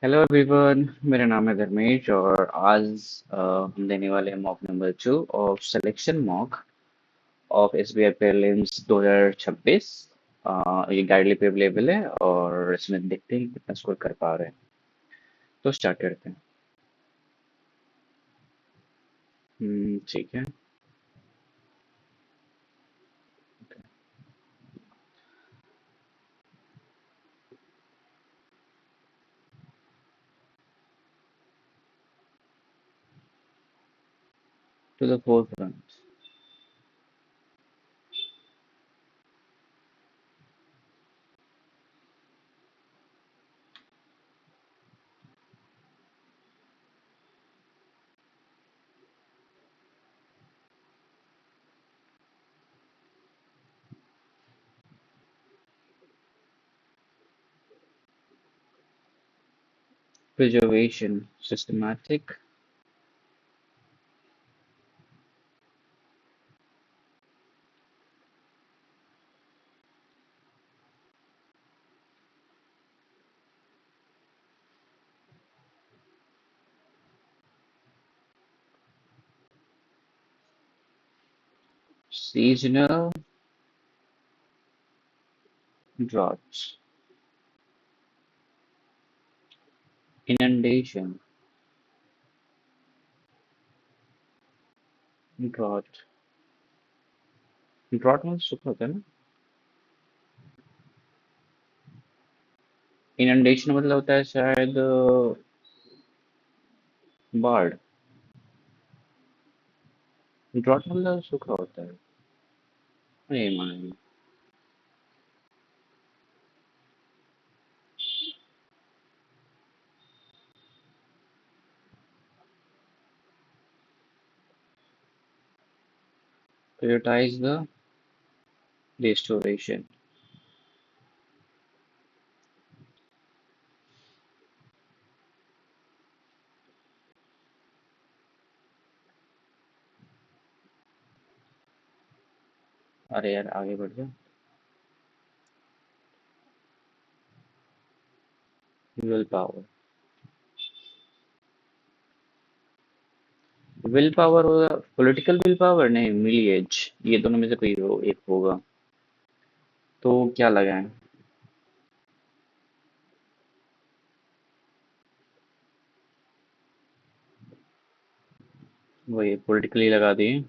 Hello everyone, मेरा नाम है धर्मेश और आज हम देने वाले हैं mock number 2 of selection mock of SBI prelims 2026। ये गाइडली पे अवेलेबल है और इसमें देखते हैं कितना स्कोर कर पा रहे हैं। तो स्टार्ट करते हैं। ठीक है। To the forefront. Preservation, systematic, seasonal, droughts, inundation, drought. Drought मतलब सूखा होता है ना। इनंडेशन मतलब होता है शायद बाढ़। ड्रॉट मतलब सूखा होता है। नहीं मालूम। Prioritize the restoration। अरे यार आगे बढ़ जा। Will power. विल पावर होगा। पॉलिटिकल विल पावर नहीं, मिली एज। ये दोनों में से कोई एक होगा। तो क्या लगाएं? वही पॉलिटिकली लगा दिए।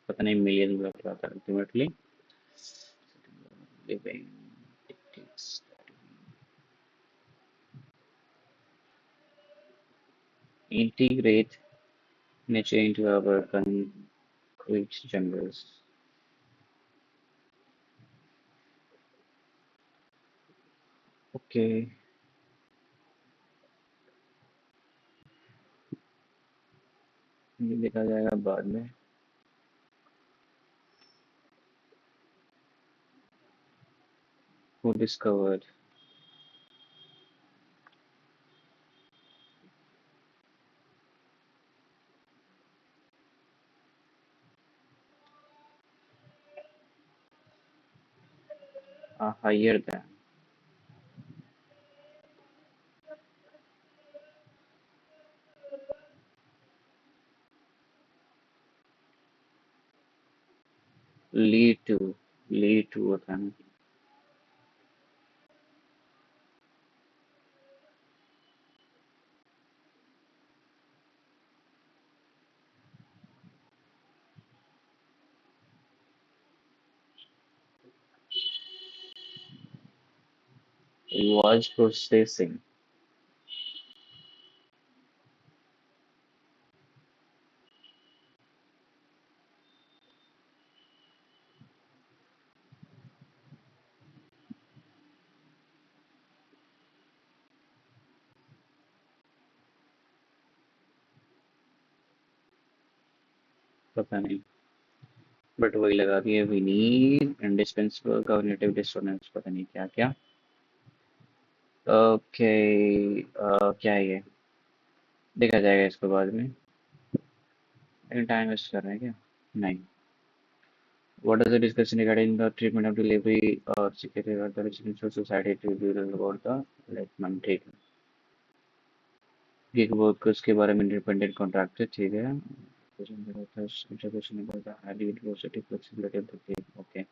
पता नहीं मिलियन का क्या था ultimately. Living. integrate nature into our concrete jungles। Okay. ये देखा जाएगा बाद में। who discovered। higher than। lead to। lead to होता है ना। was processing। पता नहीं। बट वही लगा दिए। We need indispensable cognitive dissonance, पता नहीं क्या क्या। ओके। क्या है ये? देखा जाएगा इसको बाद में। लेकिन टाइम वेस्ट कर रहे हैं क्या? नहीं। What is the discussion regarding the treatment of delivery or security or the residential society to be about the enlightenment? ठीक है। गिग वर्कर्स के बारे में इंडिपेंडेंट कॉन्ट्रैक्टर ठीक है interpretation about the highly velocity flexibility of the gig. Okay.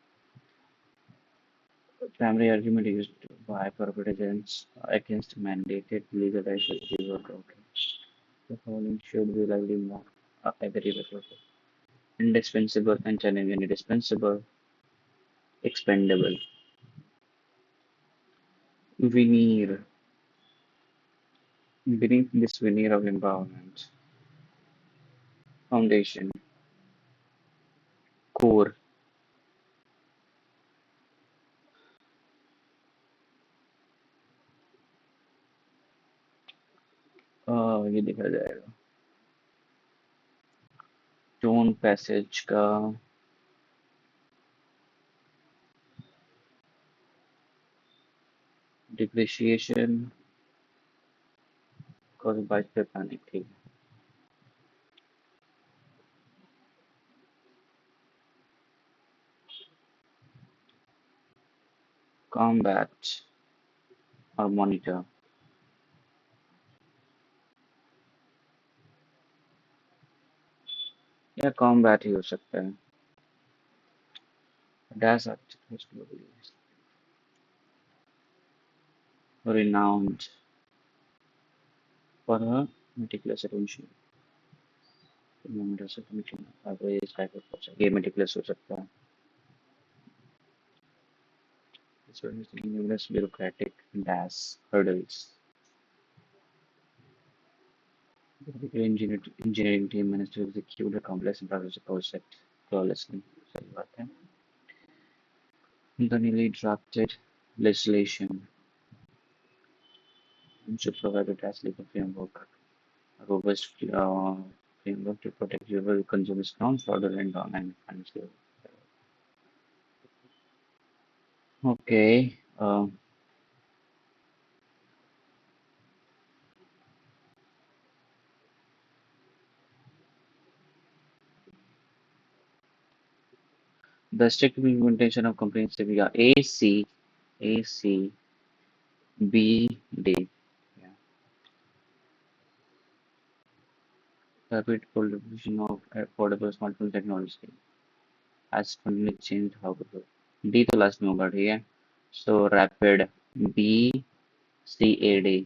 Primary argument used by corporate agents against mandated legalized gig work. Okay. The following should be likely more available. Indispensable and challenging indispensable, expendable. Veneer. Beneath this veneer of empowerment. Foundation. Core. ये देखा जाएगा tone passage का depreciation caused by panic ठीक है combat और monitor या combat ही हो सकता है dash article is globally renowned for her meticulous attention kilometre से कम average type of process ये meticulous हो सकता है this one is numerous bureaucratic dash hurdles the engineering team managed to execute a complex and progressive project flawlessly सही बात है the newly drafted legislation should provide a tax legal framework robust framework to protect your consumers from fraudulent online financial. Okay. The strict implementation of comprehensive via ACBD. Yeah. Rapid proliferation of affordable smartphone technology has fundamentally changed how we work. D तो last में होगा ठीक है so rapid BCAD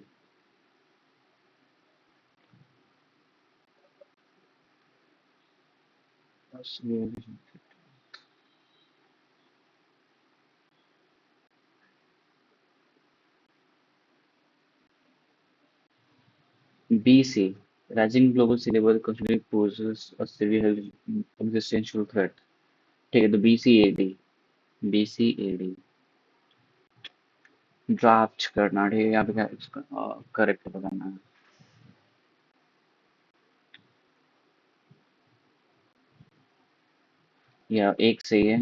BC rising global sea level continually poses a severe health existential threat ठीक है तो BCAD draft करना ठीक है यहाँ पे करेक्ट बताना है या एक सही है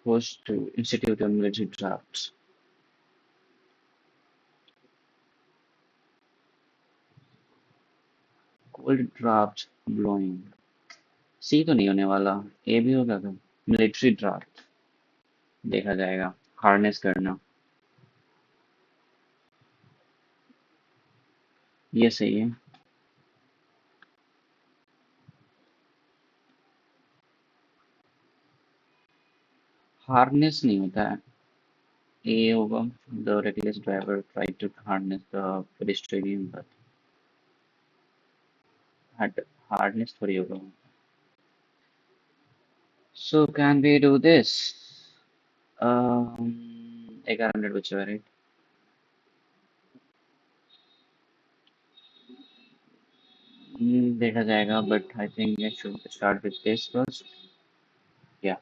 first institute of military drafts cold draft blowing सी तो नहीं होने वाला ए भी होगा तो मिलिट्री ड्राफ्ट देखा जाएगा हार्नेस करना ये सही है हार्नेस नहीं होता है ए होगा the reckless driver try to harness the pedestrian but harness थोड़ी होगा so can we do this 1100 बचे हुए राइट देखा जाएगा but I think I should start with this first या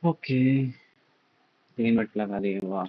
ओके, 3 मिनट लगा दिए, वाह।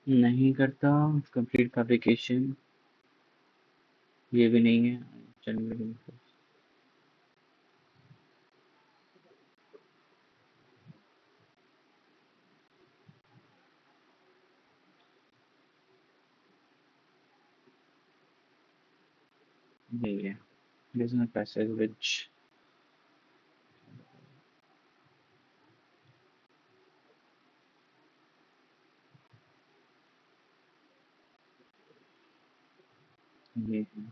नहीं करता। कंप्लीट फैब्रिकेशन, ये भी नहीं है। चलिए, यही है। बिजनेस पैसेज विच, ये है।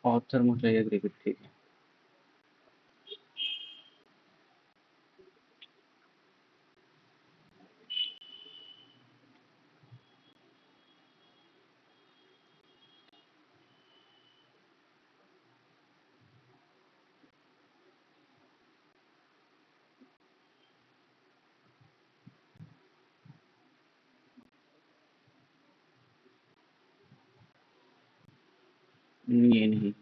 ऑथर मुझे एग्री करती है। ये नहीं।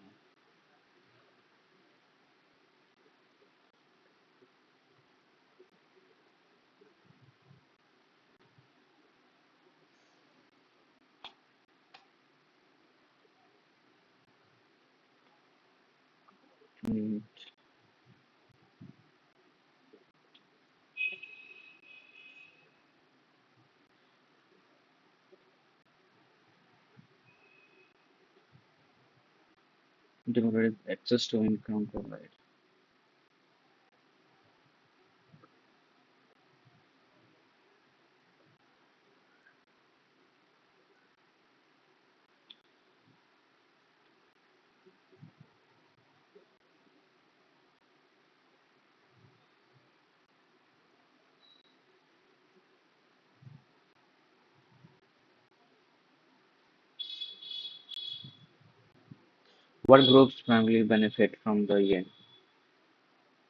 Democratic access to income provide. What groups primarily benefit from the yen?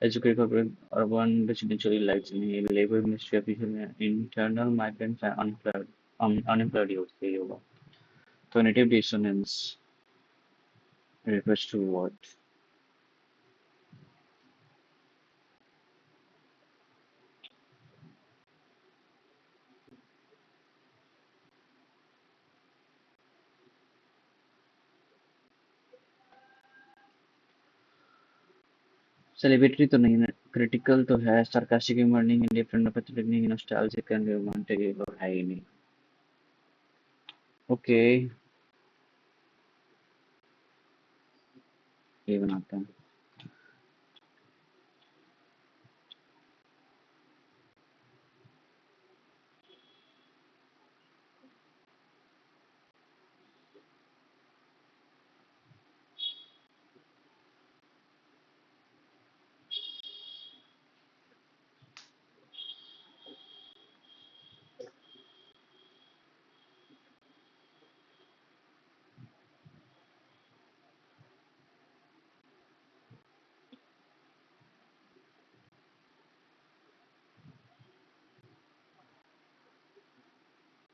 Educated public, urban, residentially lights in labor ministry official, internal migrants and unemployed youth. ये होगा। Cognitive dissonance refers to what? Celebratory तो नहीं है, critical तो है, sarcastic humor नहीं है, different apathetic नहीं है, nostalgic and romantic ये तो है ही नहीं। ओके, ये बनाते हैं।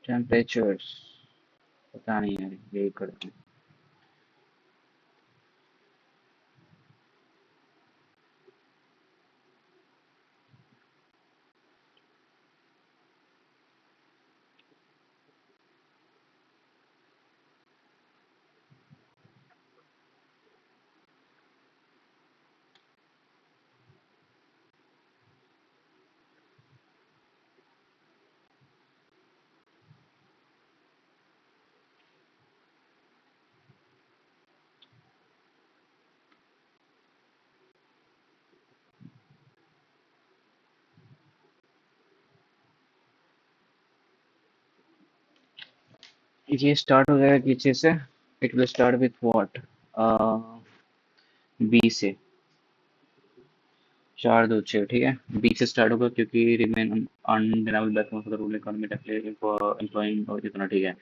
Temperatures, पता नहीं यार, यही करते हैं। ये स्टार्ट हो जाएगा किसी से? It will start with what? B से। 4 2 6, ठीक है। बी से स्टार्ट होगा क्योंकि remain undeniable background for the rule economy employing और इतना, ठीक है।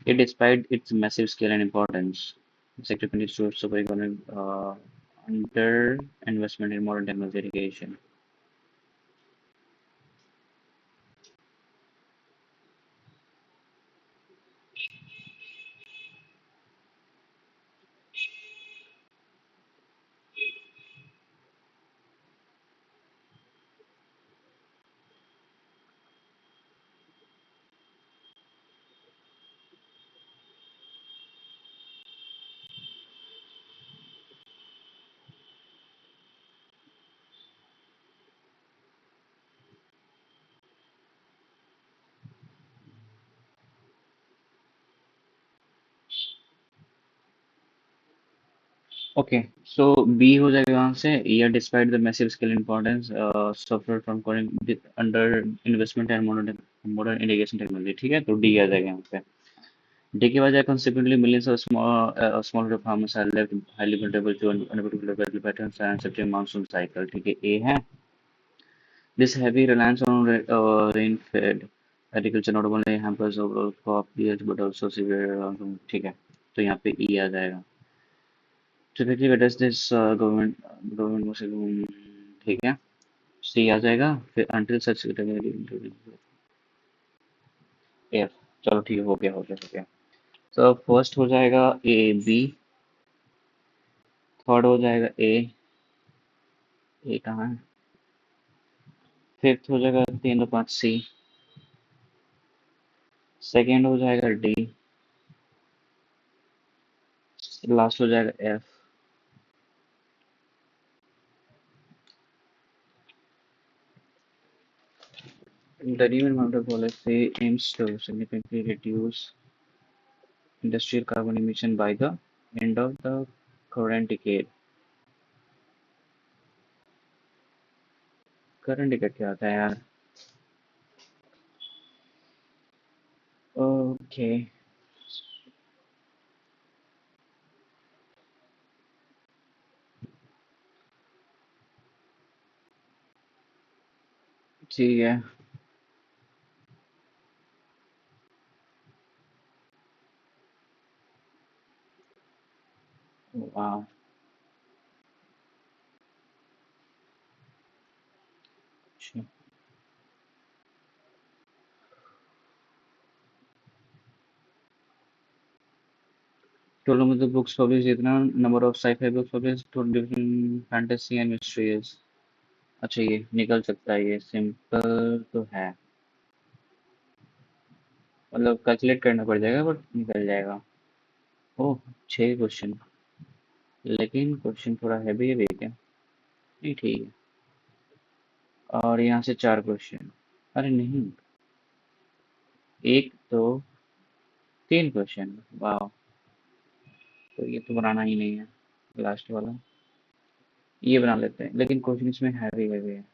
It despite its massive scale and importance, the sector continues to suffer economic under-investment in modern technology irrigation. Okay, so B हो जाएगा यहाँ से। Yeah, despite the massive scale importance, suffer from current under investment and modern irrigation technology, ठीक है। तो D आ जाएगा यहाँ पे। D की वजह consequently millions of small farmers are left highly vulnerable to unpredictable weather patterns and subject monsoon cycle, ठीक है। A है। This heavy reliance on rain-fed agriculture not only hampers overall crop yields but also severe ठीक है। तो यहाँ पे E आ जाएगा। Typically, what does this government must ठीक है। C आ जाएगा फिर until such F। चलो ठीक है, हो गया। तो फर्स्ट हो जाएगा A B, थर्ड हो जाएगा A कहाँ है, फिफ्थ हो जाएगा 3 2 5 C, सेकेंड हो जाएगा D, लास्ट हो जाएगा F। The new environmental policy aims to significantly reduce industrial carbon emission by the end of the current decade. Current decade क्या आता है यार? ओके, ठीक है। वाह, अच्छा। total मतलब books published इतना, number of sci-fi books published, total different fantasy and mysteries। अच्छा, ये निकल सकता है, ये सिंपल तो है। मतलब कैलकुलेट करना पड़ जाएगा बट निकल जाएगा। ओह, 6 क्वेश्चन, लेकिन क्वेश्चन थोड़ा हैवी है क्या? नहीं, ठीक है। और यहाँ से 4 क्वेश्चन। अरे नहीं, एक दो 3 क्वेश्चन, वाह। तो ये तो बनाना ही नहीं है, लास्ट वाला। ये बना लेते हैं, लेकिन क्वेश्चन इसमें हैवी हैवी है।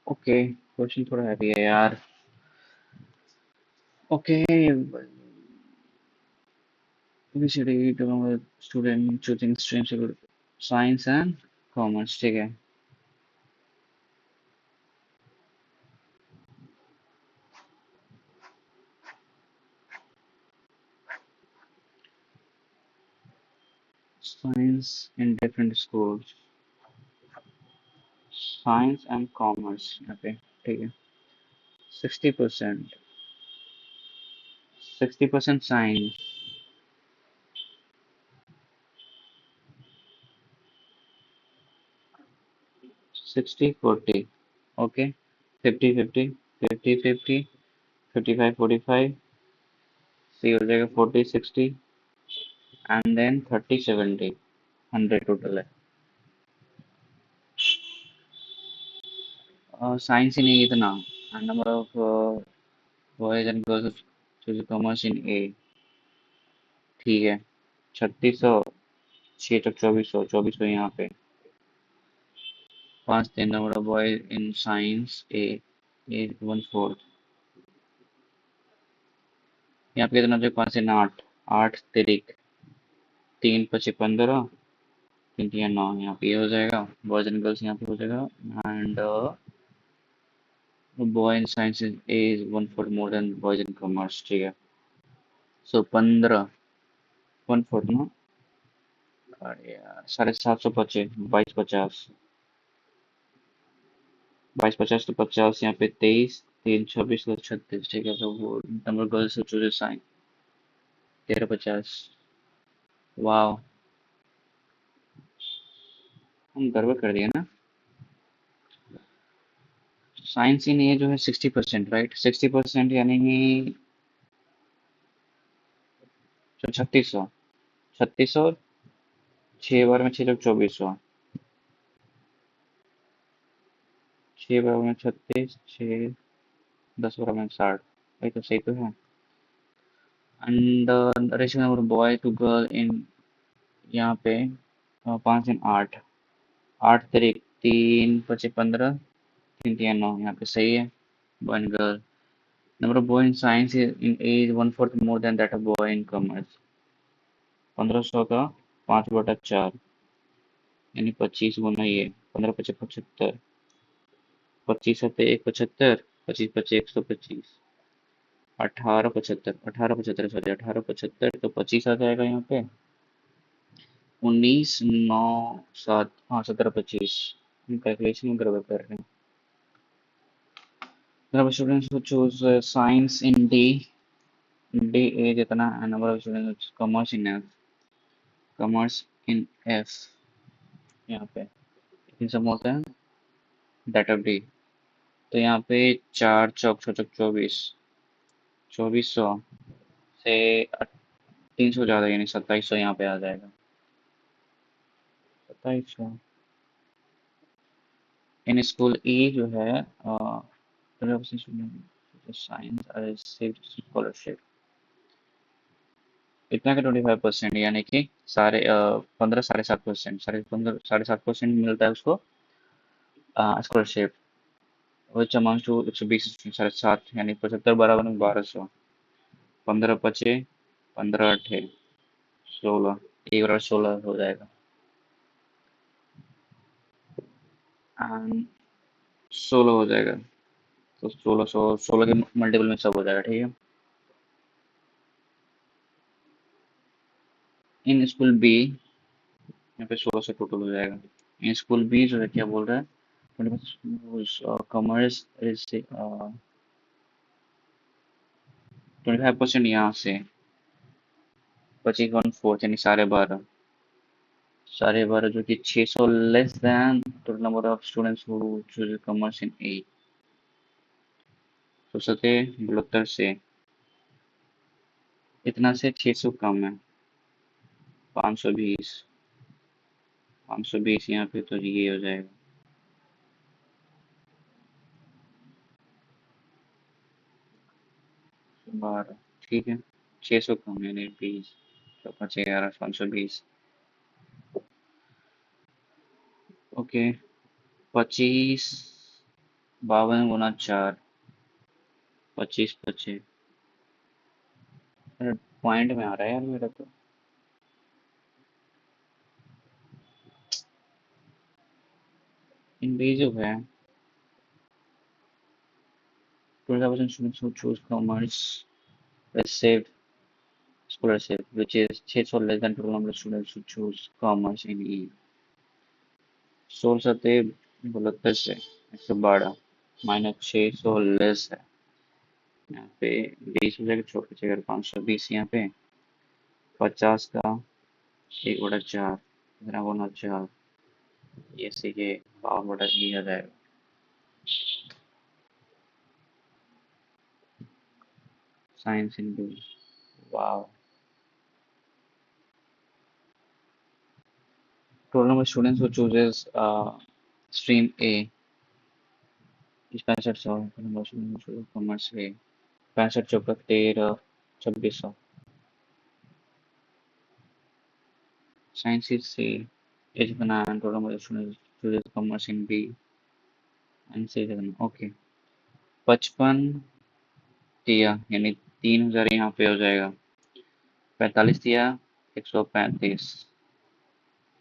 ओके, क्वेश्चन थोड़ा हैवी है यार। Okay, ABCD student choosing stream, science and commerce, ठीक है। Science in different schools, science and commerce, okay, ठीक है। 60%, 60% साइंस, 60 40, ओके। 50 50, 50 50, 55 45, सी हो जाएगा 40 60, एंड देन 30 70, 100 टोटल है। साइंस in A इतना, and number of boys and girls choose commerce in A, ठीक है। 3600, 6 तक 2400, 2400 यहाँ पे। पांच थे number of boy in science A 1/4। यहाँ पे कितना जो पांच तीन आठ, आठ तिरिक तीन पचे 15, तीन तिया 9, यहाँ पे ये हो जाएगा। बॉयज एंड गर्ल्स यहाँ पे हो जाएगा। And boy in science is 1/4 more than boys in commerce, ठीक है। सो 15, 1/4 ना। अरे यार 750 22 50, 22 50 तो 50, यहाँ पे 23 तीन 26 तो 36, ठीक है। तो वो नंबर गर्ल्स चूज साइन 1350। वाह, हम गड़बड़ कर दिए ना। साइंस इन ये जो है 60%, राइट। 60% यानी कि 3600। 3600, 6 बार में 6 2400, 6 बार में 36, 6 10 बार में 60, भाई तो सही तो है। And ratio number boy to girl in, यहाँ पे 5 दिन 8, 8 तारीख 3 5 15, तीन तीन 9, यहाँ पे सही है। Boy and girl number of boy in science in as 1/4 more than that of boy in commerce. 1500 का 5/4, यानी 25 गुना ये 15 × 5 = 75, 25 × 7 = 1 75, 25 × 5 = 125, 18 75, 18 75, सॉरी 18 75, तो 25 आ जाएगा यहाँ पे। 19 9 7, हाँ 17 25। हम कैलकुलेशन में गड़बड़ कर रहे हैं। Number of students who choose science in D A जितना, number of students commerce in F, commerce in F, यहाँ पे इन सब होता है दैट ऑफ डी। तो यहाँ पे 4 चौक 6 चौक 24, 2400 से 300 ज़्यादा, यानी 2700 यहाँ पे आ जाएगा। 2700 इन स्कूल ई जो है साइंस स्कॉलरशिप, इतना का 25%, यानी कि सारे 15 7.5%, 15 7.5% मिलता है उसको स्कॉलरशिप। विच अमाउंट टू 120, 7.5, यानी 75 बराबर में 1200। 15 × 5 = 15 × 8 = 16, 1/16 हो जाएगा। 16 हो जाएगा। तो 1600, 16 के मल्टीपल में सब हो जाएगा, ठीक है। इन स्कूल बी, यहाँ पे 1600 टोटल हो जाएगा। इन स्कूल बी जो है क्या बोल रहा है, 25 कॉमर्स इज 25% यहाँ से, 25 1/4, यानी 12.5, 12.5 जो कि 600 less than total number of students who choose commerce in A. तो 72 से इतना से 600 कम है, 520, 520 यहाँ पे तो ये हो जाएगा। 12, ठीक है। 600 कम यानी 20, 5 11 520, ओके। 25 52 × 4, 25 25, पॉइंट में आ रहा है यार मेरा तो। इन बी जो है 25% students who choose commerce receive scholarship, which is 600 less than total number of students who choose commerce in E। 16 से 112 -600 लेस है, यहाँ पे 20 हो जाएगा, छोटे बचेगा 520, यहाँ पे 50 का 1/4, 15 × 4, ये सीधे 52 आ जाएगा। साइंस इन बी, वाह। Total number of students who chooses stream A is 6500, number of students who choose commerce A 65 चौका 13 2600, साइंस इज सी एज बनाया टोटल मुझे chooses commerce in B and C करना ओके 55 दिया यानी 3000 यहाँ पे हो जाएगा 45 दिया 135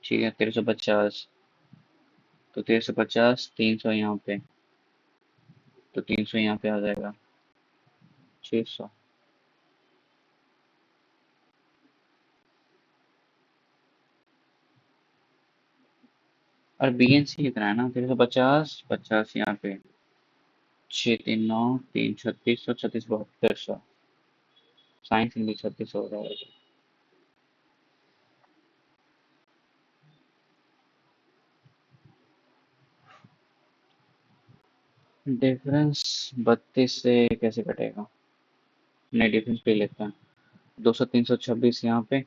ठीक है 1350 तो 1350 300 यहाँ पे तो 300 यहाँ पे आ जाएगा 600 और बी एन सी कितना है ना 350 50 यहाँ पे 6 3 9 3 3600 36 7200 साइंस इंग्लिश 3600 हो जाएगा डिफरेंस 32 से कैसे कटेगा नहीं डिफरेंस पे ही लेते हैं 200 326 यहाँ पे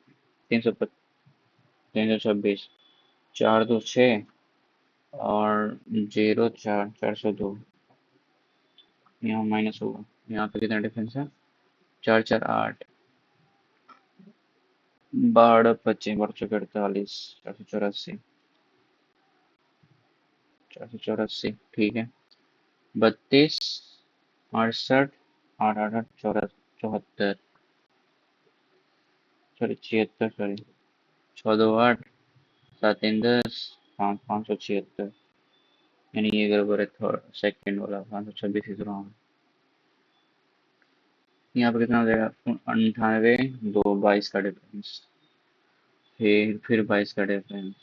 326 4 2 6 और 0 4 402 यहाँ माइनस होगा यहाँ पे कितना डिफरेंस है 4 4 8 12 25 12 48 484 484 ठीक है 32 68 8 8 8 74 सॉरी 76 सॉरी 6 2 8 7 3 10 5 576 यानी ये गड़बड़ है थर्ड सेकेंड वाला 526 इज रॉन्ग यहाँ पे कितना हो जाएगा 98 2 22 का डिफरेंस फिर 22 का डिफरेंस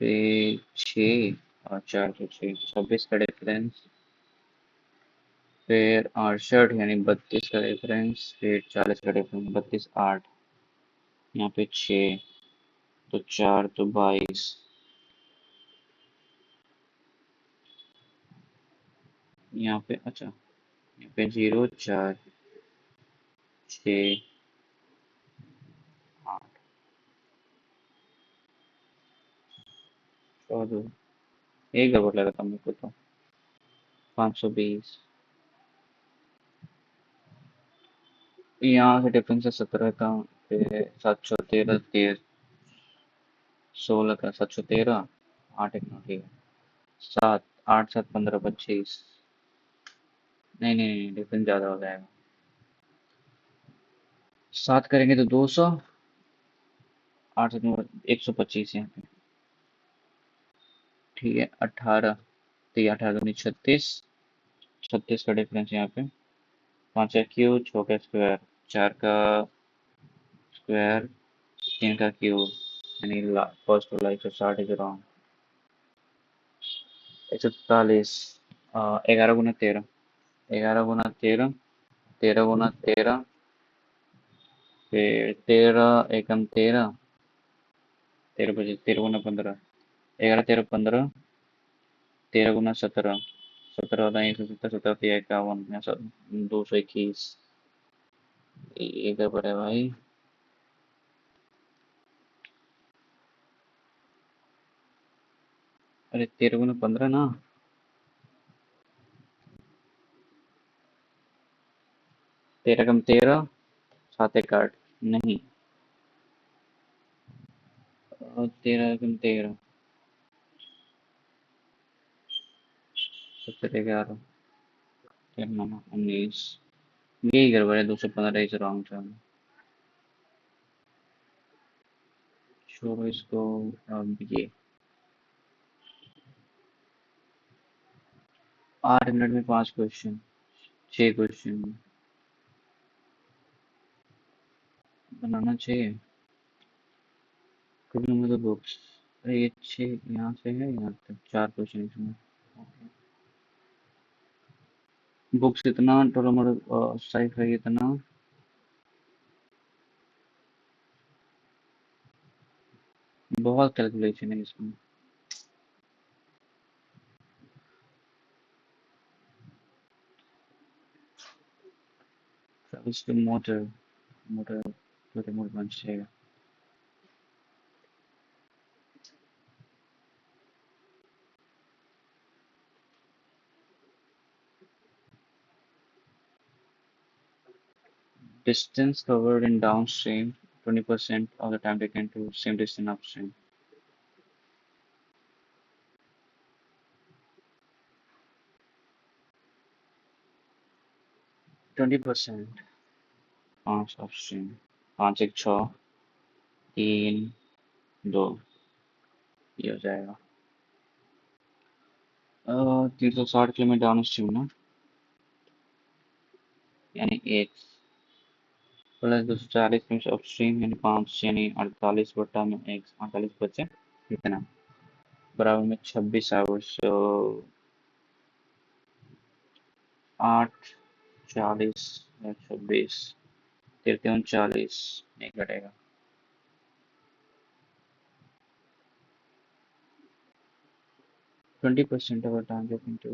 फिर 6 और 4 6 26 का डिफरेंस फिर 68 यानी 32 का डिफरेंस फिर 40 का डिफरेंस 32 8 यहाँ पे 6 तो 4 तो 22 यहाँ पे अच्छा यहाँ पे 0 4 6 8 14 एक गड़बड़ लगा था मेरे को तो 520 यहाँ से डिफरेंस है 17 का फिर 713 16 का 713 8 1 9 ठीक है 7 8 7 15 25 नहीं डिफरेंस ज़्यादा हो जाएगा 7 करेंगे तो 200 8 7 125 यहाँ पे ठीक है 18 तो ये 18 दूनी 36 36 का डिफरेंस यहाँ पे 5 का क्यूब 6 का स्क्वायर 4 का स्क्वायर 3 का क्यूब यानी फर्स्ट वाला 160 इज रॉन्ग 144 11 गुना 13 11 गुना 13 13 गुना 13 फिर 13 एकम 13 13 बजे 13 गुना 15 11 13 15 13 गुना 17 17 170 17 51 221 ये क्या पड़ा है भाई अरे 13 गुना 15 ना 13 एकम 13 7 1 8 नहीं 13 एकम 13 17 11 13 19 यही गड़बड़ है 215 इज रॉन्ग टर्म छोड़ो इसको अब ये 8 मिनट में 5 क्वेश्चन 6 क्वेश्चन बनाना चाहिए क्योंकि मुझे बुक्स अरे ये 6 यहाँ से है यहाँ तक 4 क्वेश्चन इसमें बुक्स इतना टोटल मॉडल साइज है इतना बहुत कैलकुलेशन है इसमें सब इसके मोटर मोटर छोटे मोटर बन जाएगा distance covered in downstream 20% of the time taken to same distance upstream 20%। 5 option. 5 1 6, 3 2, ये हो जाएगा 360 किलोमीटर डाउन स्ट्रीम ना, यानी एक्स प्लस 240 किलोमीटर अपस्ट्रीम यानी 5 यानी 48 में एक्स 48 बचे कितना, बराबर में 26 आवर्स। 8 40 या 26, 39 नहीं घटेगा। 20% अगर टाइम टू,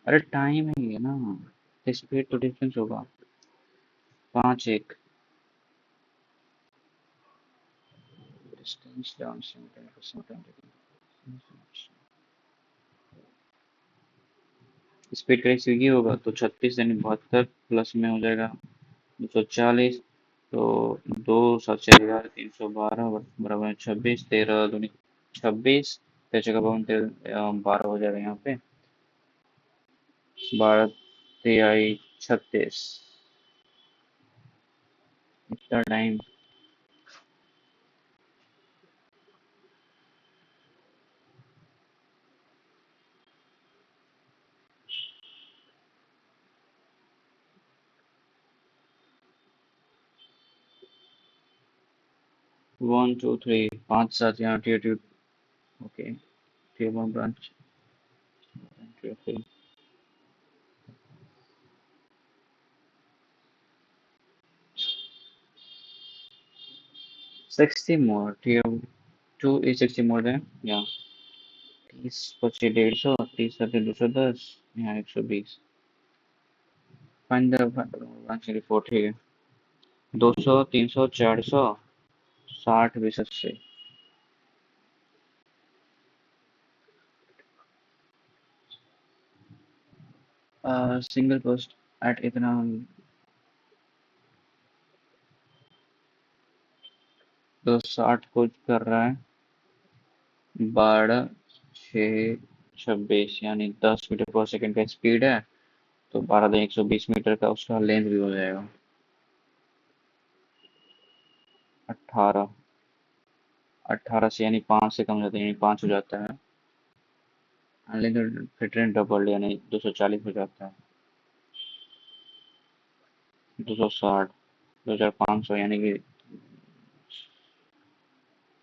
अरे टाइम ही है ना, स्पीड तो डिफरेंस होगा। 5 1, डिस्टेंस डाउन 20%। स्पीड का स्विगी होगा तो 36 यानी 72 प्लस में हो जाएगा 240। तो 2 7 4 11 312 बराबर है 26, 13 दूनी 26, 13 का 12 हो जाएगा यहाँ पे, 12 3 36, इतना टाइम। 1 2 3 5 7 यहाँ T T. Okay, T one branch 60 more, tier 2 is 60 more than, या 30 पचे 150, 30 साथे 210, यहाँ 120। फाइंड द ब्रांच रिपोर्ट, ठीक है। 200 300 400, 60 20 80। सिंगल पोस्ट एट इतना, तो 60 को कर रहा है 12 6 26, यानी 10 मीटर पर सेकंड का स्पीड है। तो 12 120 मीटर का उसका लेंथ भी हो जाएगा 18। 18 से यानी 5 से कम हो जाता है, यानी 5 हो जाता है। अनलिमिटेड फिट एंड डबल यानी 240 हो जाता है। 260, 2500 यानी कि,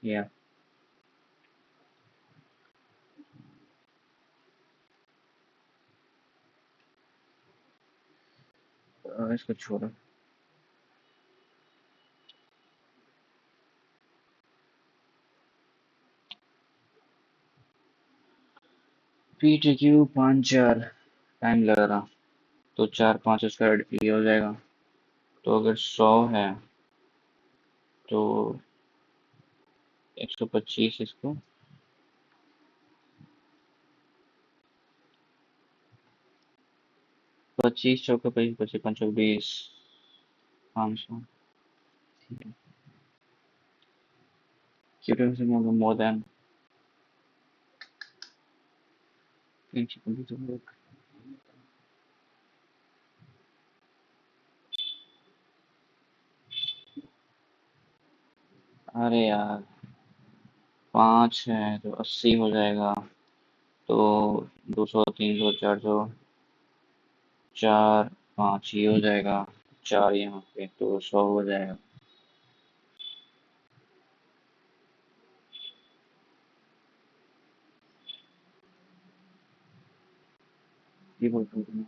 या इसको छोड़ो। पी टी क्यू 5 4 टाइम लग रहा, तो 4 5 उसका ये हो जाएगा। तो अगर 100 है तो 125 इसको, 25 चौका 25 25 5 20, 500। क्यों से मोर देन 320। अरे यार 5 है तो 80 हो जाएगा। तो 200 300 400, 4 5 ये हो जाएगा, 4 यहाँ पे तो 100 हो जाएगा। ये बोलते हैं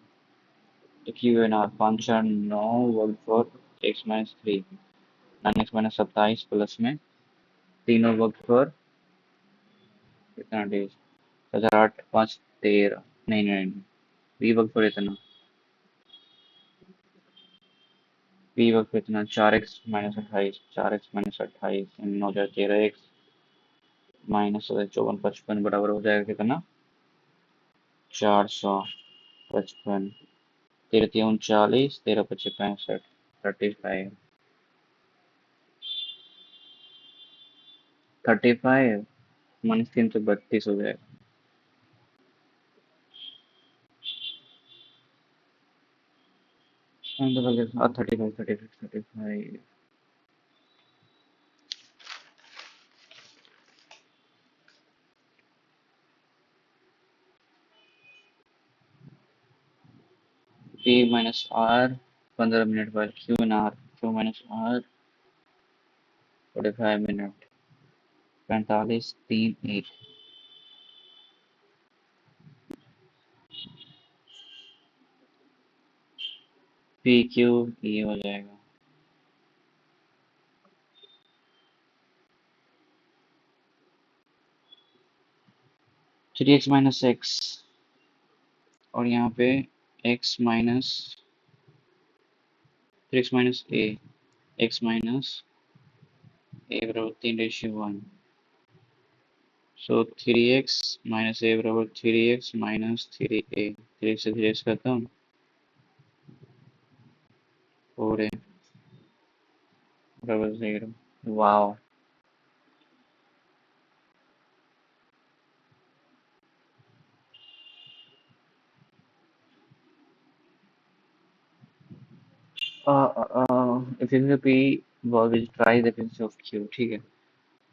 तो क्यू एन आर 5 4 9 वर्ग फॉर x-3, 9x-27 प्लस में तीनों वर्ग फॉर कितना डेज, 1008 5 13, नहीं बी वर्ग फॉर इतना, बी वर्ग फॉर इतना 4x-28, 4x-28 9 हजार 13x -54 55 बराबर हो जाएगा कितना, 455। 13 3 39, 13 25 65, 35। 35 -332 हो जाएगा। And the value is 35, 36, 35. P minus R 15 minute बाद Q in R Q minus R 45 minute 45 3 8 P Q ये हो जाएगा 3x माइनस एक्स और यहाँ पे x माइनस 3x माइनस ए x माइनस ए बराबर 3:1 सो 3x माइनस ए बराबर 3x माइनस 3a 3 से 3x खत्म 4a बराबर 0 wow efficiency of P which tries the efficiency of Q ठीक है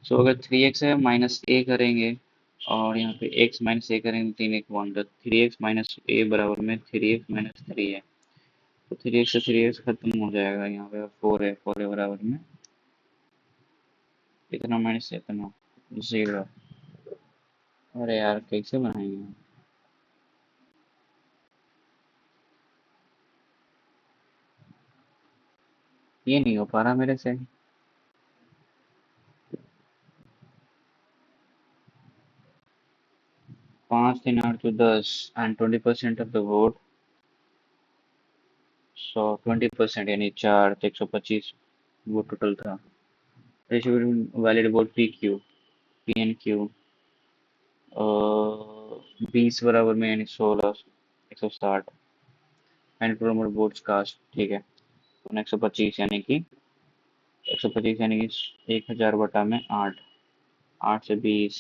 सो अगर 3x है माइनस ए करेंगे और यहाँ पे x माइनस ए करेंगे 3 1 तो 3x माइनस ए बराबर में 3x माइनस 3 है तो 3x से 3x खत्म हो जाएगा यहाँ पे 4 है बराबर में इतना माइनस इतना 0 अरे यार कैसे बनाएंगे ये नहीं हो पा रहा मेरे से 5 3 8 तो 10 एंड 20% ऑफ द वोट 20% यानी 4 तो 125 वो टोटल था valid vote P Q P N Q 20 बराबर में यानी 16 160 एंड प्रोमोट वोट्स कास्ट ठीक है 125 यानी कि 125 यानी कि 1000 बटा में 8 8 से 20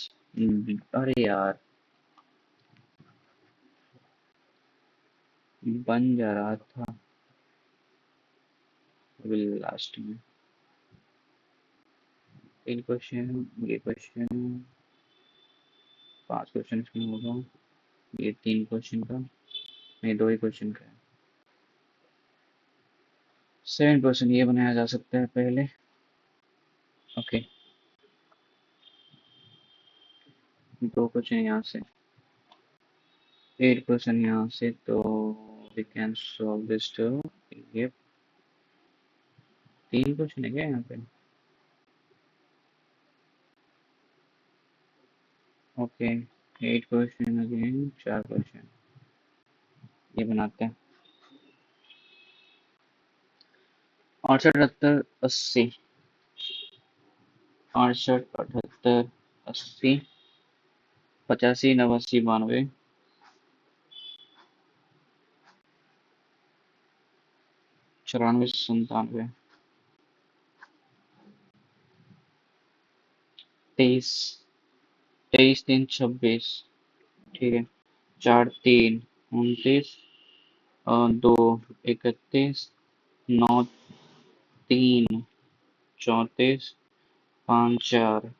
अरे यार बन जा रहा था अभी लास्ट में 3 क्वेश्चन ये क्वेश्चन 5 क्वेश्चन इसमें होगा ये 3 क्वेश्चन का नहीं 2 ही क्वेश्चन का है 7 क्वेश्चन ये बनाया जा सकता है पहले ओके 2 क्वेश्चन यहाँ से 8 क्वेश्चन यहाँ से तो we can solve this two ये 3 क्वेश्चन है क्या यहाँ पे ओके 8 क्वेश्चन अगेन 4 क्वेश्चन ये बनाते हैं 68 78 80 68 78 80 85 89 92 94 97 23 23 3 26 ठीक है 4 3 29 2 31 9 3 34 5 4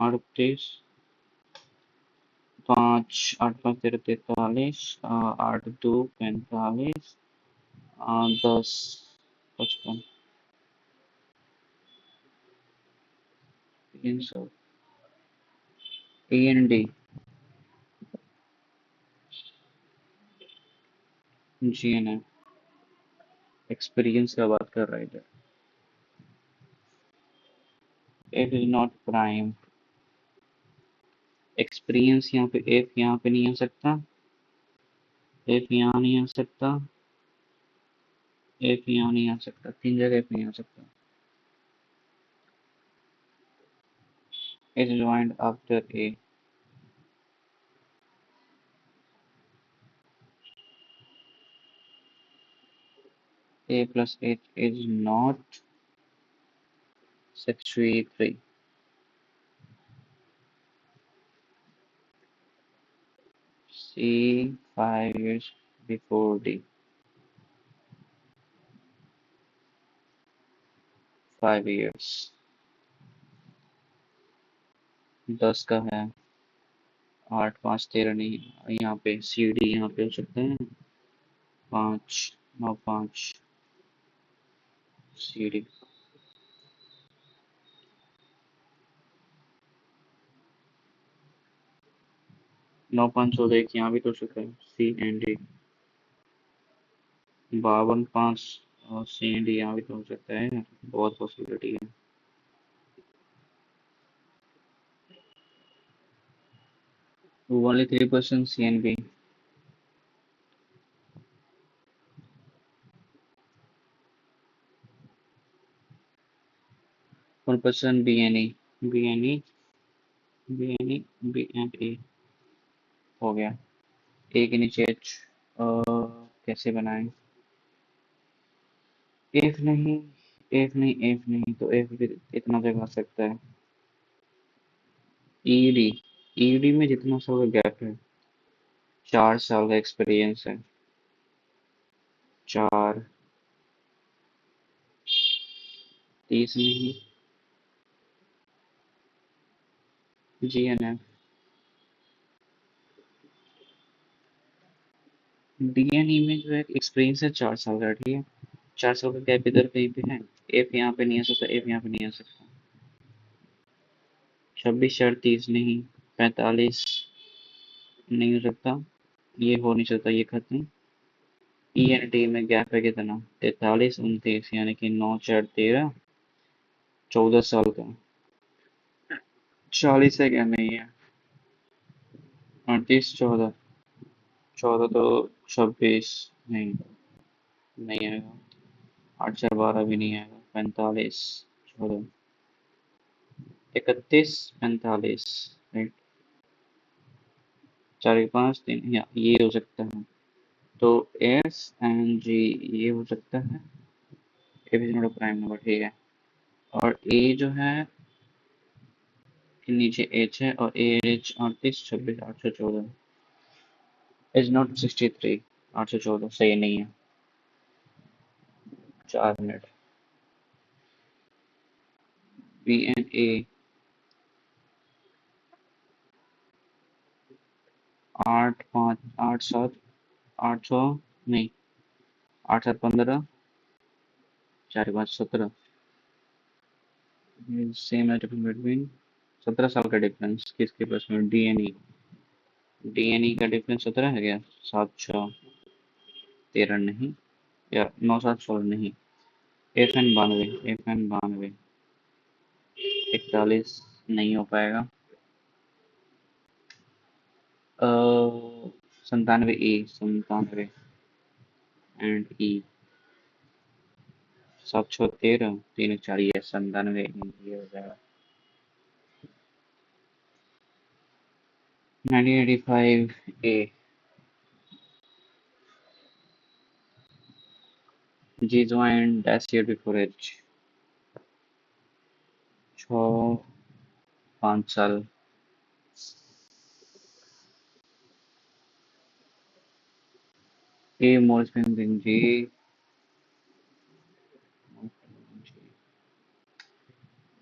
38 5 8 5 13 43 8 2 45 10 55 300 PND GNF एक्सपीरियंस का बात कर रहा है इधर F is not prime experience यहाँ पे F यहाँ पे नहीं आ सकता F यहाँ नहीं आ सकता F यहाँ नहीं आ सकता 3 जगह F नहीं आ सकता is joined after A plus H is not 63 C 5 years before D 5 years। 10 का है। 8 5 13 नहीं, यहाँ पे सी डी यहाँ पे हो सकते हैं। 5 9 5 सी डी। 9 5 14 एक यहाँ भी तो हो सकता है, सी एंड डी। 52 5 और सी एंड डी यहाँ भी तो हो सकता है, बहुत पॉसिबिलिटी है। Only 3% C and B. 1% B N E. B N E. B N E. B and A. हो गया। ए के नीचे एच। कैसे बनाएं? एफ नहीं। एफ नहीं, एफ नहीं तो एफ भी इतना जगह आ सकता है। ईडी। ईडी में जितना साल का गैप है, 4 साल का एक्सपीरियंस है। 4। 30 नहीं। G N F. डीएनई में जो है एक्सपीरियंस है 4 साल का, ठीक है। 4 साल का गैप इधर कहीं पे है। एफ यहाँ पे नहीं आ सकता, एफ यहाँ पे नहीं आ सकता। 26 4 30 नहीं। 45 नहीं हो सकता। ये हो नहीं सकता, ये खत्म। ई एन टी में गैप है कितना? 43 29, यानी कि 9 4 13। 14 साल का। 40 है क्या? नहीं है। 38 14। 14 तो 26 नहीं। नहीं आएगा। 8 4 12 भी नहीं आएगा। 45 14। 31 45। राइट। 4 5 3, ये हो सकता है। तो एस एंड जी ये हो सकता है। A is not a prime number, ठीक है। और ए जो है के नीचे एच है, और ए एच 38 26 814। Is not 63। 814 सही नहीं है। 4 मिनट। बी एंड ए। 8 5 8 7। 800 नहीं। 8 7 15। 4 5 17। सेम है डिफरेंस बिटवीन। 17 साल का डिफरेंस किसके पास में? डीएनई। डीएनई का डिफरेंस 17 है क्या? 7 6 13 नहीं। या 9 7 16 नहीं। F N 92। F N 92। 41 नहीं हो पाएगा। 97 एंड ई। 7 6 13 3 1 4, ये 97 ये हो जाएगा। 1985 A. G join dash year before H. 6 5 साल। A more expensive than G.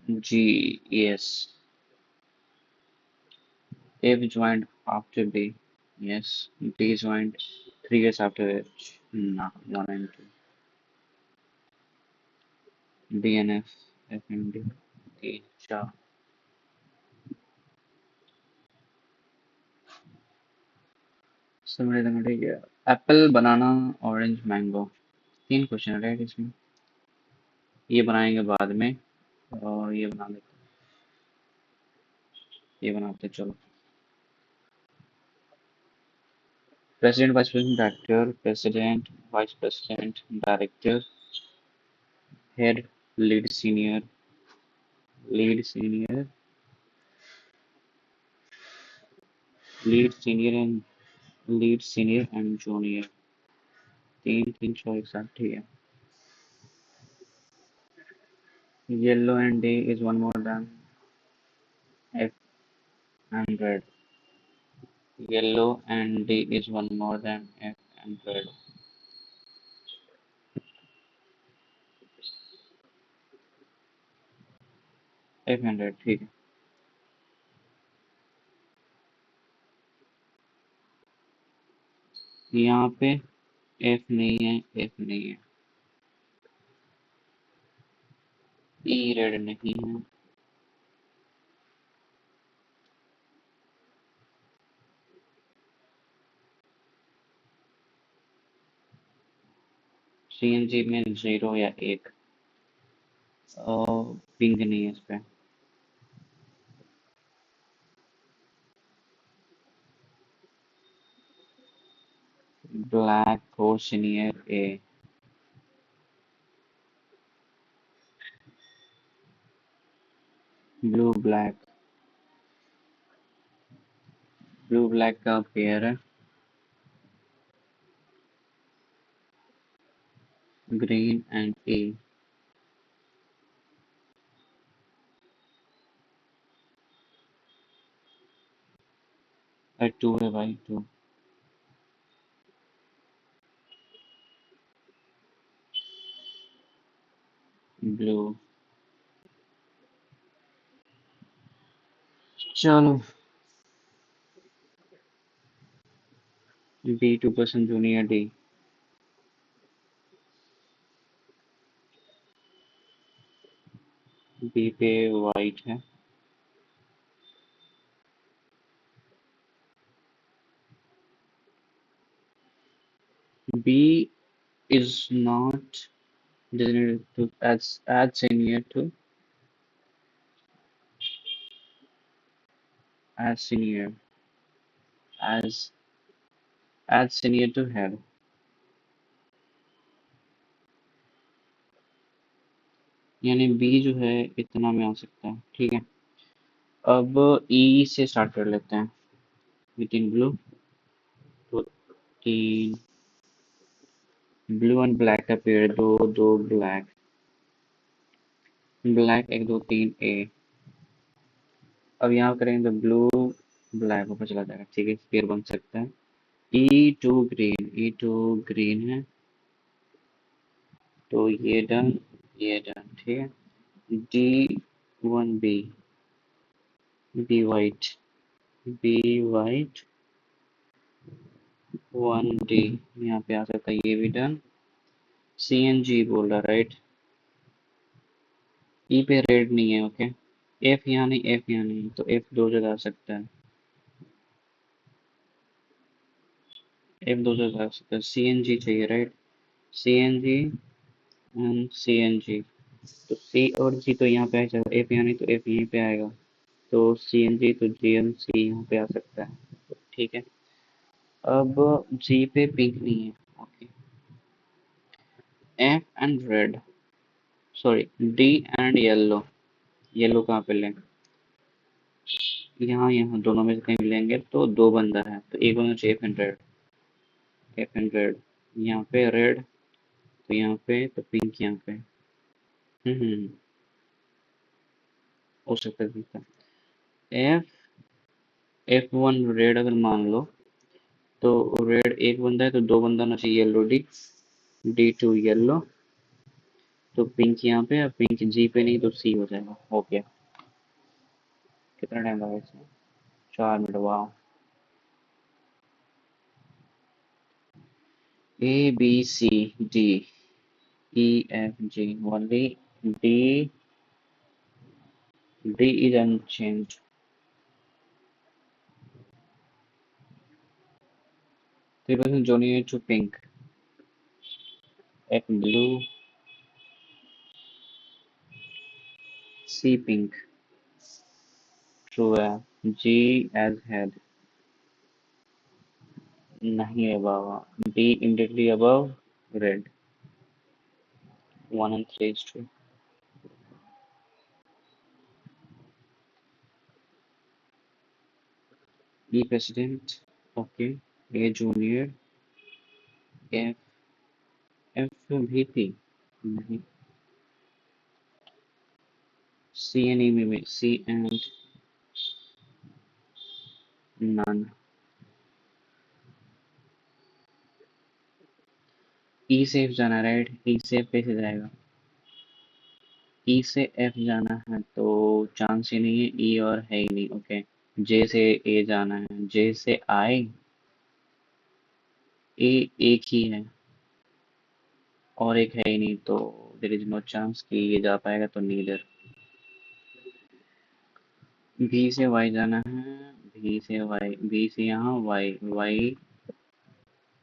G, yes. F joined after B. Yes. D joined 3 years after H. No, 1 and 2. D and F. F and D. D, चार। समझ में ठीक है। Apple, बनाना, orange, mango. 3 question है right इसमें। ये बनाएंगे बाद में। और ये बना लेते। ये बनाते चलो। President, vice president, director, president, vice president, director, head, lead senior, lead senior, lead senior and junior. 3 3 6 1 7, ठीक है। Yellow and D is one more than F and red. Yellow and D is one more than F and red. F100 ठीक है। यहाँ पे F नहीं है, F नहीं है, E रेड नहीं है, CNG में 0 या 1, पिंक नहीं है इस पे। ब्लैक फोर सीनियर ए, ब्लू ब्लैक, ब्लू ब्लैक का पेयर है, ग्रीन एंड ए, टू है भाई, टू। ब्लू। चलो, बी 2% जूनियर डी, बी पे वाइट है, B is not designated to as senior to as senior as as senior to head, यानी B जो है इतना में आ सकता है, ठीक है। अब ई से स्टार्ट कर लेते हैं, विद इन ब्लू, तो तीन ब्लू एंड ब्लैक का पेड़, दो दो ब्लैक, ब्लैक एक दो तीन ए। अब यहाँ करेंगे तो ब्लू ब्लैक ऊपर चला जाएगा, ठीक है, पेड़ बन सकता है। To green, E to green है, तो ये डन, ये डन, ठीक है। D one B, B white, B white one D, यहाँ पे आ सकता है, ये भी डन। सी एन जी बोल रहा, राइट। ई पे रेड नहीं है, ओके। एफ यहाँ नहीं, एफ यहाँ नहीं, तो एफ दो जगह आ सकता है, एफ दो जगह आ सकता है। सी एन जी चाहिए, right. C N G and C N G, तो सी और जी तो यहाँ पे आ जाएगा, एफ यहाँ नहीं तो एफ यहीं पे आएगा, तो सी एन जी तो जी एम सी यहाँ पे आ सकता है, तो ठीक है। अब जी पे पिंक नहीं है, okay. F and red, sorry, D and yellow, yellow कहाँ पे लें, यहाँ यहाँ दोनों में से कहीं लेंगे तो दो बंदा है, तो एक होना चाहिए एफ एंड रेड, यहाँ पे रेड, तो यहाँ पे तो पिंक यहाँ पे, हो सकता है दिखता। एफ एफ वन रेड अगर मान लो, तो रेड एक बंदा है तो दो बंदा होना चाहिए, yellow D, D to yellow, तो पिंक यहाँ पे, अब पिंक जी पे नहीं तो सी हो जाएगा, हो गया। कितना टाइम लगा इसमें, 4 मिनट, वाह। A B C D E F G, only D, D is unchanged. 3% junior to pink, F blue, C pink, true है। G as head, नहीं है बाबा। D immediately above red, 1 and 3 is true। E president, okay। A junior, F, F VP, नहीं। C and E में C and none। E safe जाना, right, E safe कैसे जाएगा, ई से F जाना है तो चांस ही नहीं है, ई और है ही नहीं। ओके, जे से ए जाना है, जे से आई, ए एक ही है और एक है ही नहीं, तो देर इज नो चांस कि ये जा पाएगा, तो नीदर। बी से वाई जाना है, बी से वाई, बी से यहाँ Y, Y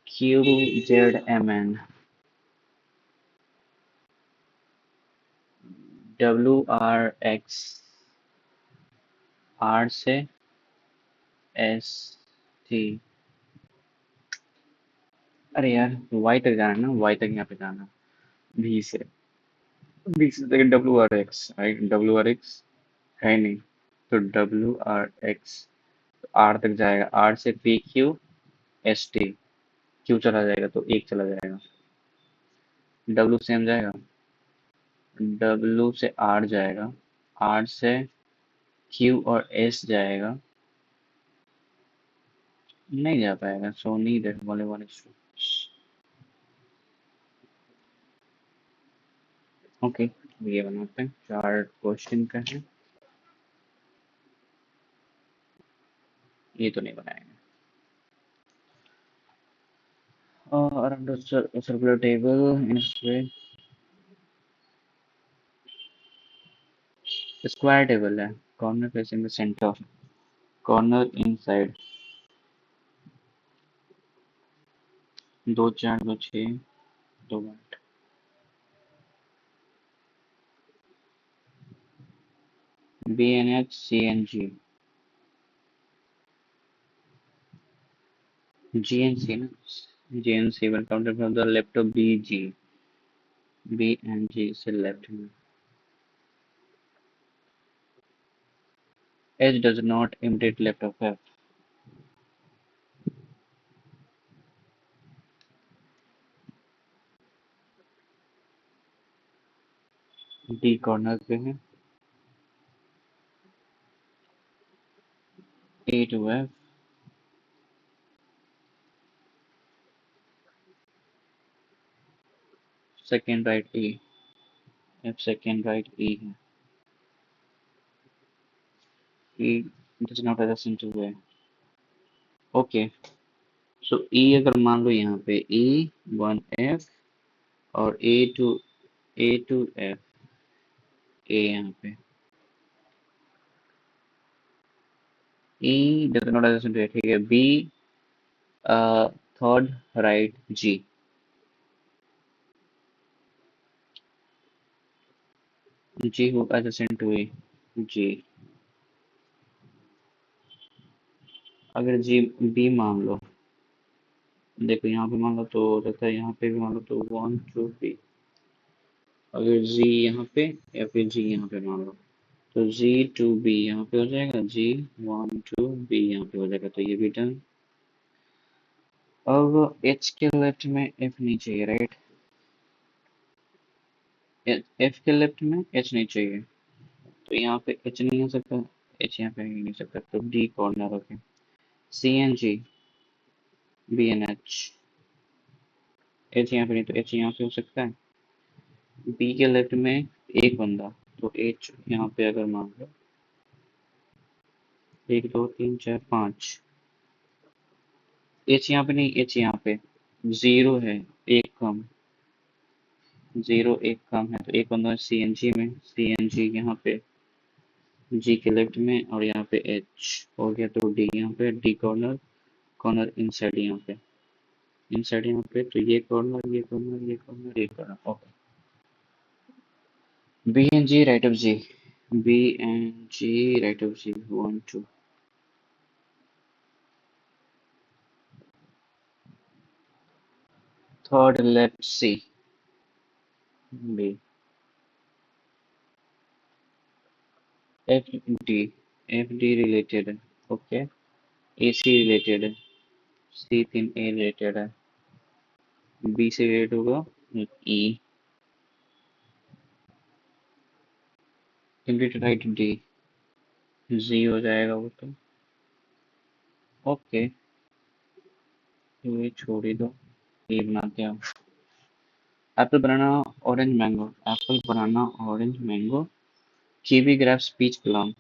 Q Z M N, W R X, R से एस टी। अरे यार, वाई तक जाना है ना, वाई तक यहाँ पे जाना, बी से, बी से W R x, right, W R x है नहीं, तो डब्ल्यू आर एक्स आर तक जाएगा, आर से P Q S T, Q चला जाएगा तो एक चला जाएगा, डब्ल्यू सेम जाएगा, डब्ल्यू से आर जाएगा, आर से क्यू और एस जाएगा, नहीं जा पाएगा, so neither, only one is true. Okay, ये बनाते हैं, चार क्वेश्चन का है, ये तो नहीं बनाएंगे। Around the circular table in a square table है, corner facing the center, corner inside, दो चार दो छः दो आठ, B N H C N G N C ना, G N C one counted from the left of B G, B and G से left में, H does not imitate left of F, D corner पे है, A to F, second right A, F second right E है, E does not adjust to A. Okay, so E अगर मान लो यहाँ पे E one F और ए to F, ए यहाँ पे, ई डज नॉट एडजस्ट टू ए, ठीक है, बी थर्ड राइट जी, जी हो एडजस्ट टू ए, जी, अगर जी बी मान लो, देखो यहाँ पे मान लो तो हो सकता है, यहाँ पे भी मान लो तो वन टू थ्री, अगर जी यहाँ पे या फिर जी यहाँ पे मान लो, तो जी टू बी यहाँ पे हो जाएगा, जी वन टू बी यहाँ पे हो जाएगा, तो ये भी डन। अब एच के लेफ्ट में एफ नहीं चाहिए, राइट, एफ के लेफ्ट में एच नहीं चाहिए, तो यहाँ पे एच नहीं हो सकता, एच यहाँ पे ही नहीं सकता, तो D corner, okay, C N G B N H, H यहाँ पे नहीं, तो एच यहाँ पे हो सकता है, बी के लेफ्ट में एक बंदा, तो एच यहाँ पे अगर मान लो एक दो तीन चार पाँच, एच यहाँ पे नहीं, एच यहाँ पे जीरो है, एक कम, जीरो एक कम है, तो एक बंदा सी एन जी में, सी एन जी यहाँ पे जी के लेफ्ट में, और यहाँ पे एच हो गया, तो डी यहाँ पे, डी कॉर्नर, कॉर्नर इनसाइड यहाँ पे, इनसाइड यहाँ पे, तो ये कॉर्नर ये कॉर्नर ये कॉर्नर ये corner, okay, B N G right of G, B N G right of G, one two, third left C, B, F D, F D related है, ओके, ए सी रिलेटेड है, C तीन A related है, B से related होगा E, complete right D, G हो जाएगा वो तो, ओके, तो ये छोड़ ही दो, ये बनाते हैं हम, Apple, banana, orange, mango. Apple, banana, orange, mango. Kiwi, grapes, peach, plum.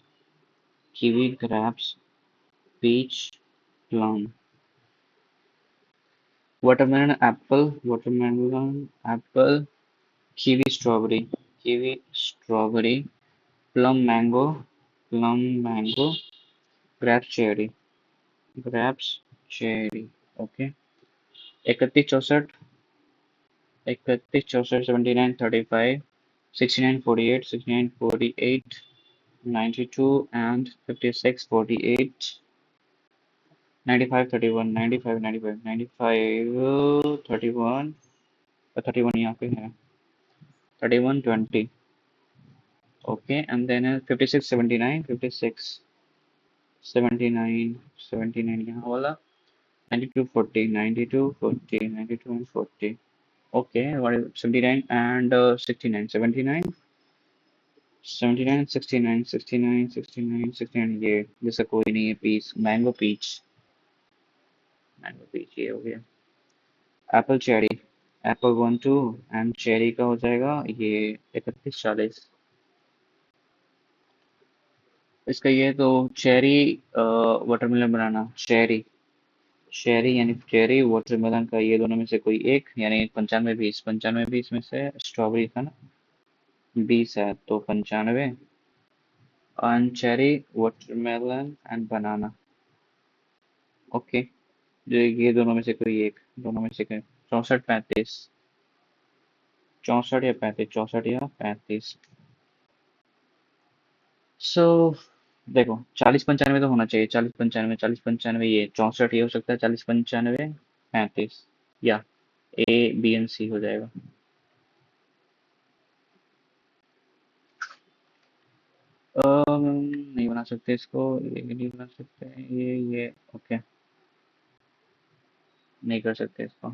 Kiwi, grapes, peach, plum. Watermelon, apple, watermelon, apple. Kiwi, strawberry. Kiwi, strawberry. Plum, mango. Plum, mango. Grapes, cherry. Grapes, cherry. Okay. 31 64 31 64 79 35 69 48 69 48 92 and 56 48 95 31 95 95 95 31 31 यहाँ पे है 31 20 okay and then 56 79 56 79 79 यहाँ वाला 92 40 92 40 92 and 40 okay what is 79 and 69 79 79 69 69 69 69 ये जैसा कोई नहीं है पीस मैंगो पीच ये हो गया Apple cherry Apple 1 2 and cherry का हो जाएगा ये 31 40 इसका ये तो चेरी वाटरमेलन बनाना चेरी चेरी यानी चेरी वाटरमेलन का ये दोनों में से कोई एक यानी 95 20 में से स्ट्रॉबेरी था ना 20 है तो 95 and cherry watermelon and banana okay जो ये दोनों में से कोई एक दोनों में से कोई 64 35 64 या 35 64 या 35 सो देखो 40 95 तो होना चाहिए 40 95 ये 64 ये हो सकता है 40 95 35 या ए बी एंड सी हो जाएगा नहीं बना सकते इसको ये नहीं बना सकते ये ओके नहीं कर सकते इसको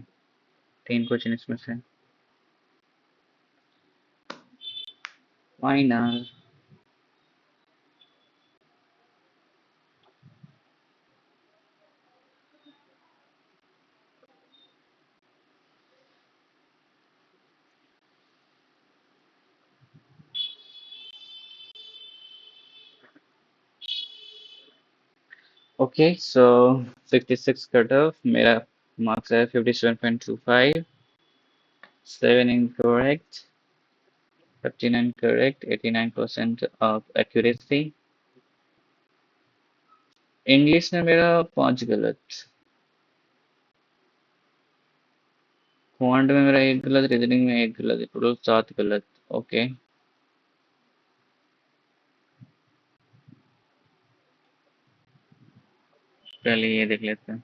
3 क्वेश्चन इसमें से final okay so 66 cut off मेरा मार्क्स है 57.25 7 incorrect 59 correct 89% of accuracy English में मेरा 5 गलत क्वांट में मेरा एक गलत रीजनिंग में एक गलत टोटल 7 गलत ओके पहले ये देख लेते हैं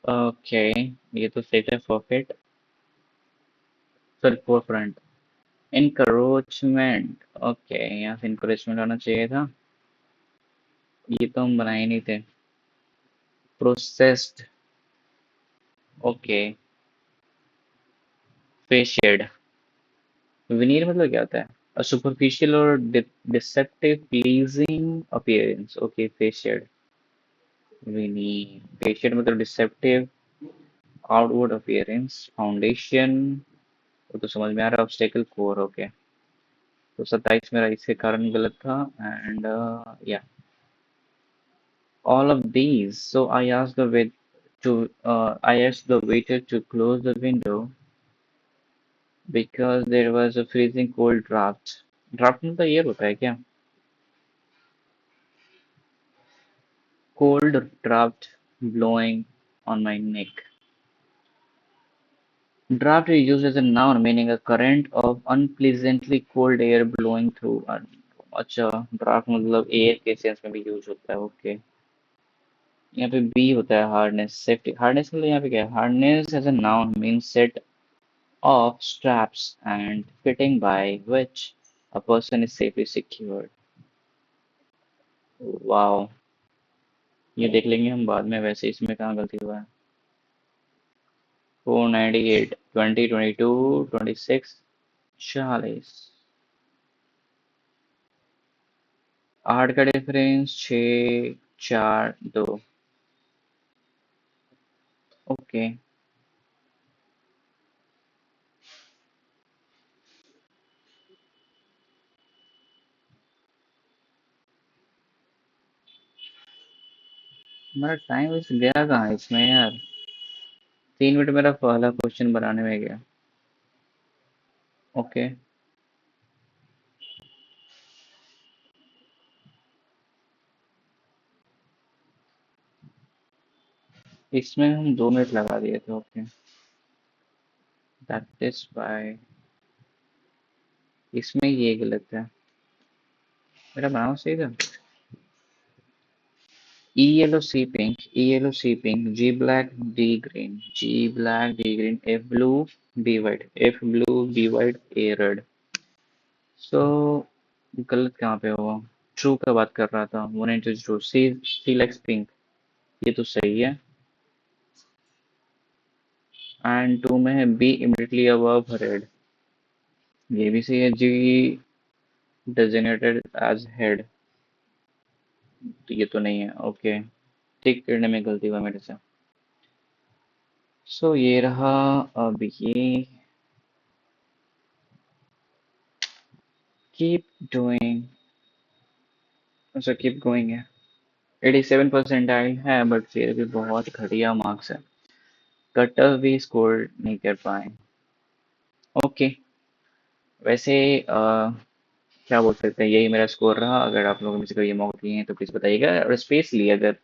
ओके ये तो सेफ है forfeit sorry four front encroachment okay यहाँ से इनकरेजमेंट आना चाहिए था ये तो हम बनाए नहीं थे प्रोसेस्ड ओके फेस शेड विनीर मतलब क्या होता है a superficial or deceptive pleasing appearance okay face shade विनीर face shade मतलब deceptive outward appearance फाउंडेशन वो तो समझ में आ रहा है ऑब्स्टेकल कोर ओके तो 27 मेरा इसके कारण गलत था एंड या all of these so I asked the waiter to close the window because there was a freezing cold draft मतलब ये होता है क्या cold draft blowing on my neck draft is used as a noun meaning a current of unpleasantly cold air blowing through अच्छा draft मतलब air के sense में भी यूज होता है ओके यहाँ पे बी होता है हार्डनेस सेफ्टी हार्डनेस मतलब यहाँ पे क्या है hardness as a known mean set of straps and fitting by which a person is safely secured wow ये देख लेंगे हम बाद में वैसे इसमें कहाँ गलती हुआ है 498 20 22 26 40 8 का डिफरेंस 6 4 2 ओके। हमारा टाइम वैसे गया कहाँ इसमें यार? 3 मिनट मेरा पहला क्वेश्चन बनाने में गया। ओके। इसमें हम 2 मिनट लगा दिए थे। ओके। That is by. इसमें ये गलत है। मेरा बनाना सही था। E yellow C pink, E yellow C pink, G black D green, G black D green, F blue B white, F blue B white A red. So गलत कहाँ पे हुआ? ट्रू का बात कर रहा था। One into true. C likes pink, ये तो सही है। एंड टू में है बी इमिडिएटली अबव रेड, ये भी सही है। जी डेजिग्नेटेड एज हेड, तो ये तो नहीं है। ओके। टिक करने में गलती हुआ मेरे से। सो ये रहा। अब ये कीप डूइंग, अच्छा कीप गोइंग है। 87 परसेंटाइल है बट फिर भी बहुत घटिया मार्क्स है। कट ऑफ भी स्कोर नहीं कर पाए। ओके। वैसे क्या बोल सकते हैं, यही मेरा स्कोर रहा। अगर आप लोगों में से कोई ये मौका दिए हैं तो प्लीज बताइएगा। और स्पेशली अगर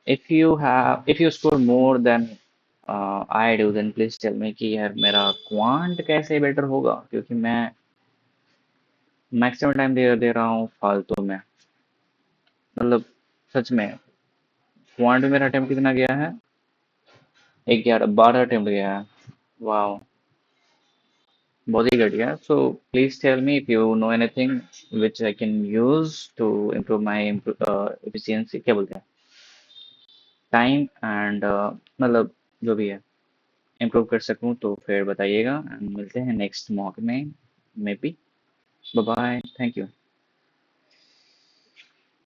if you score more than I do, then please tell me कि यार मेरा क्वांट कैसे बेटर होगा, क्योंकि मैं मैक्सिमम टाइम दे रहा हूँ फालतू में। मतलब सच में क्वांट में मेरा अटेम्प्ट कितना गया है? 12 अटेम्प्ट गया है। वाह, बहुत ही घटिया। So please tell me if you know anything which I can use to improve my efficiency, क्या बोलते हैं, टाइम एंड मतलब जो भी है इम्प्रूव कर सकूं, तो फिर बताइएगा। एंड मिलते हैं नेक्स्ट मॉक में, maybe. Bye bye, thank you.